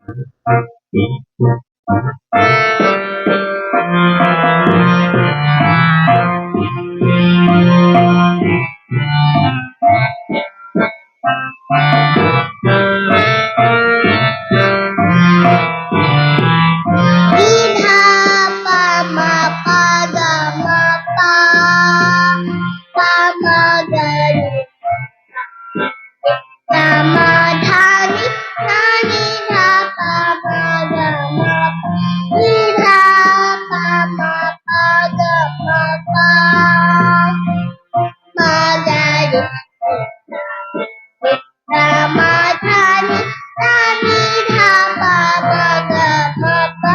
Nidha pa ma pa ga ma pa ma ga ri ga ma dha ni dha pa ma ga ma pa nidha pa ma pa ga ma pa ma ga ri ga ma dha ni dha pa ma ga ma pa